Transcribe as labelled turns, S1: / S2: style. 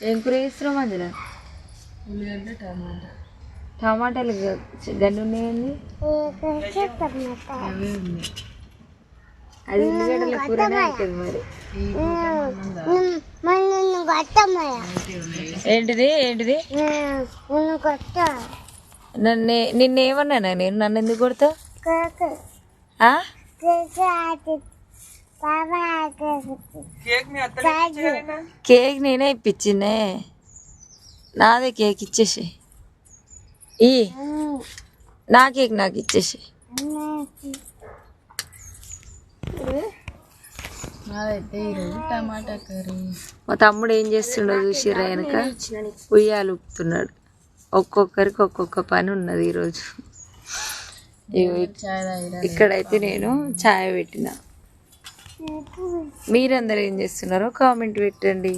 S1: ఏం కూర చేస్తున్నావు మంజుల?
S2: ఉల్లిగడ్డ టమాటా.
S1: టమాటాలు గడ్డి ఉన్నాయండి.
S2: అవే ఉన్నాయి.
S1: అది ఉల్లిగడ్డల కూరనే అవుతుంది మరి. ఏంటిది ఏంటిది? నిన్నేమన్నానా నేను? నన్ను ఎందుకు కొడతావు? కేక్ నేనే ఇప్పించిందే. నాదే కేక్ ఇచ్చేసి నా కేక్ నాకు ఇచ్చేసి.
S2: అదైతే ఈరోజు టమాటా కర్రీ.
S1: మా తమ్ముడు ఏం చేస్తుండో చూసిర్రా వెనక? ఉయ్యాలు ఊపుతున్నాడు. ఒక్కొక్కరికి ఒక్కొక్క పని ఉన్నది ఈరోజు. ఇక్కడైతే నేను ఛాయ్ పెట్టిన. మీరందరూ ఏం చేస్తున్నారో కామెంట్ పెట్టండి.